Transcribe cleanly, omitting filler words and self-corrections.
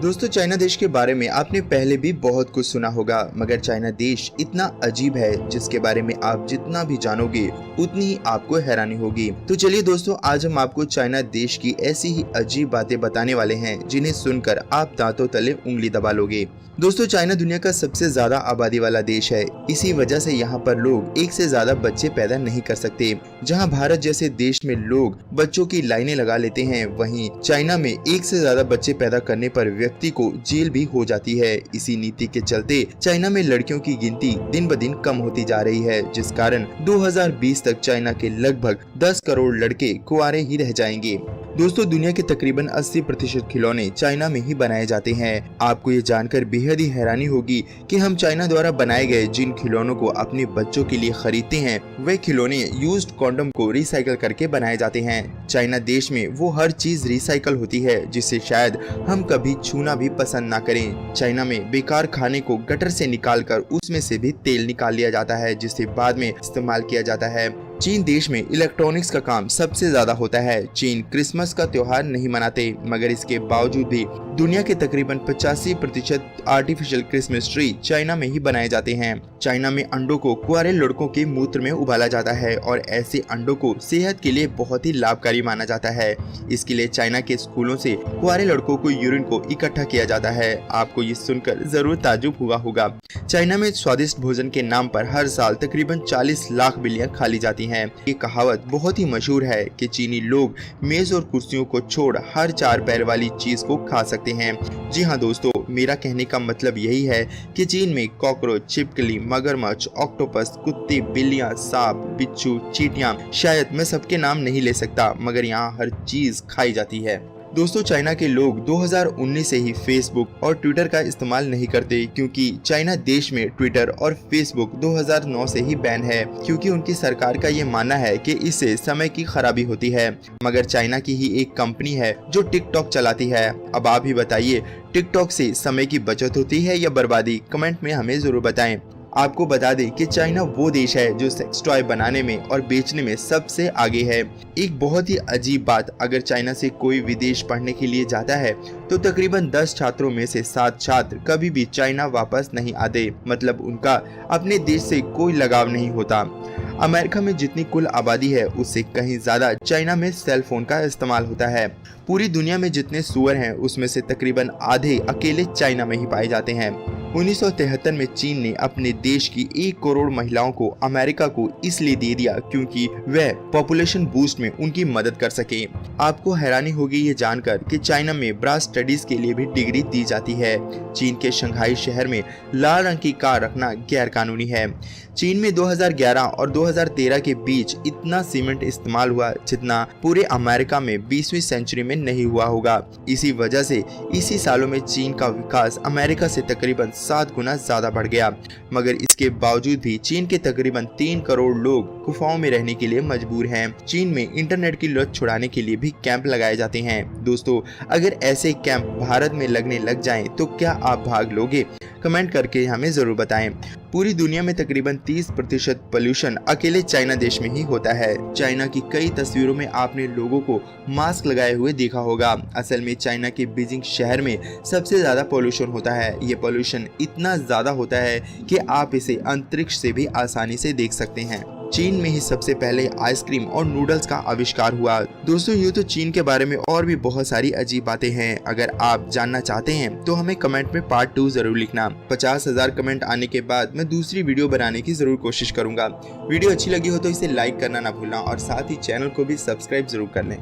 दोस्तों, चाइना देश के बारे में आपने पहले भी बहुत कुछ सुना होगा, मगर चाइना देश इतना अजीब है जिसके बारे में आप जितना भी जानोगे उतनी ही आपको हैरानी होगी। तो चलिए दोस्तों, आज हम आपको चाइना देश की ऐसी ही अजीब बातें बताने वाले हैं जिन्हें सुनकर आप दांतों तले उंगली दबा लोगे। दोस्तों, चाइना दुनिया का सबसे ज्यादा आबादी वाला देश है। इसी वजह से यहाँ पर लोग एक से ज्यादा बच्चे पैदा नहीं कर सकते। जहाँ भारत जैसे देश में लोग बच्चों की लाइनें लगा लेते हैं, वहीं चाइना में एक से ज्यादा बच्चे पैदा करने पर व्यक्ति को जेल भी हो जाती है। इसी नीति के चलते चाइना में लड़कियों की गिनती दिन ब दिन कम होती जा रही है, जिस कारण 2020 तक चाइना के लगभग 10 करोड़ लड़के कुंवारे ही रह जाएंगे। दोस्तों, दुनिया के तकरीबन 80% खिलौने चाइना में ही बनाए जाते हैं। आपको ये जानकर बेहद ही हैरानी होगी कि हम चाइना द्वारा बनाए गए जिन खिलौनों को अपने बच्चों के लिए खरीदते हैं, वे खिलौने यूज्ड कॉन्डम को रिसाइकल करके बनाए जाते हैं। चाइना देश में वो हर चीज रिसाइकल होती है जिसे शायद हम कभी छूना भी पसंद ना करें। चाइना में बेकार खाने को गटर से निकालकर उसमें से भी तेल निकाल लिया जाता है, जिसे बाद में इस्तेमाल किया जाता है। चीन देश में इलेक्ट्रॉनिक्स का काम सबसे ज्यादा होता है। चीन क्रिसमस का त्योहार नहीं मनाते, मगर इसके बावजूद भी दुनिया के तकरीबन 85% आर्टिफिशियल क्रिसमस ट्री चाइना में ही बनाए जाते हैं। चाइना में अंडों को कुंवारे लड़कों के मूत्र में उबाला जाता है और ऐसे अंडों को सेहत के लिए बहुत ही लाभकारी माना जाता है। इसके लिए चाइना के स्कूलों से कुंवारे लड़कों को यूरिन को इकट्ठा किया जाता है। आपको ये सुनकर जरूर ताज्जुब हुआ होगा। चाइना में स्वादिष्ट भोजन के नाम पर हर साल तकरीबन 40 लाख बिल्लियां खा ली जाती हैं। ये कहावत बहुत ही मशहूर है कि चीनी लोग मेज और कुर्सियों को छोड़ हर 4 पैर वाली चीज को खा सकते हैं। जी हाँ दोस्तों, मेरा कहने का मतलब यही है कि चीन में कॉकरोच, छिपकली, मगरमच्छ, ऑक्टोपस, कुत्ते, बिल्लियां, सांप, बिच्छू, चींटियां, शायद मैं सबके नाम नहीं ले सकता, मगर यहाँ हर चीज खाई जाती है। दोस्तों, चाइना के लोग 2019 से ही फेसबुक और ट्विटर का इस्तेमाल नहीं करते, क्योंकि चाइना देश में ट्विटर और फेसबुक 2009 से ही बैन है, क्योंकि उनकी सरकार का ये मानना है कि इससे समय की खराबी होती है। मगर चाइना की ही एक कंपनी है जो टिकटॉक चलाती है। अब आप ही बताइए, टिकटॉक से समय की बचत होती है या बर्बादी? कमेंट में हमें जरूर बताएं। आपको बता दें कि चाइना वो देश है जो सेक्स टॉय बनाने में और बेचने में सबसे आगे है। एक बहुत ही अजीब बात, अगर चाइना से कोई विदेश पढ़ने के लिए जाता है तो तकरीबन 10 छात्रों में से 7 छात्र कभी भी चाइना वापस नहीं आते। मतलब उनका अपने देश से कोई लगाव नहीं होता। अमेरिका में जितनी कुल आबादी है उससे कहीं ज्यादा चाइना में सेल फोन का इस्तेमाल होता है। पूरी दुनिया में जितने सूअर हैं उसमें से तकरीबन आधे अकेले चाइना में ही पाए जाते हैं। 1973 में चीन ने अपने देश की 1 करोड़ महिलाओं को अमेरिका को इसलिए दे दिया क्योंकि वह पॉपुलेशन बूस्ट में उनकी मदद कर सके। आपको हैरानी होगी ये जानकर कि चाइना में ब्रा स्टडीज के लिए भी डिग्री दी जाती है। चीन के शंघाई शहर में लाल रंग की कार रखना गैर कानूनी है। चीन में 2011 और 2013 के बीच इतना सीमेंट इस्तेमाल हुआ जितना पूरे अमेरिका में 20वीं सेंचुरी में नहीं हुआ होगा। इसी वजह से इसी सालों में चीन का विकास अमेरिका से तकरीबन 7 गुना ज्यादा बढ़ गया। मगर इसके बावजूद भी चीन के तकरीबन 3 करोड़ लोग गुफाओं में रहने के लिए मजबूर हैं। चीन में इंटरनेट की लत छुड़ाने के लिए भी कैंप लगाए जाते हैं। दोस्तों, अगर ऐसे कैंप भारत में लगने लग जाएं तो क्या आप भाग लोगे? कमेंट करके हमें जरूर बताएं। पूरी दुनिया में तकरीबन 30% पोल्यूशन अकेले चाइना देश में ही होता है। चाइना की कई तस्वीरों में आपने लोगों को मास्क लगाए हुए देखा होगा। असल में चाइना के बीजिंग शहर में सबसे ज्यादा पोल्यूशन होता है। ये पोल्यूशन इतना ज्यादा होता है कि आप इसे अंतरिक्ष से भी आसानी से देख सकते हैं। चीन में ही सबसे पहले आइसक्रीम और नूडल्स का आविष्कार हुआ। दोस्तों, यूँ तो चीन के बारे में और भी बहुत सारी अजीब बातें हैं। अगर आप जानना चाहते हैं तो हमें कमेंट में पार्ट 2 जरूर लिखना। 50,000 कमेंट आने के बाद मैं दूसरी वीडियो बनाने की जरूर कोशिश करूंगा। वीडियो अच्छी लगी हो तो इसे लाइक करना ना भूलना और साथ ही चैनल को भी सब्सक्राइब जरूर कर लें।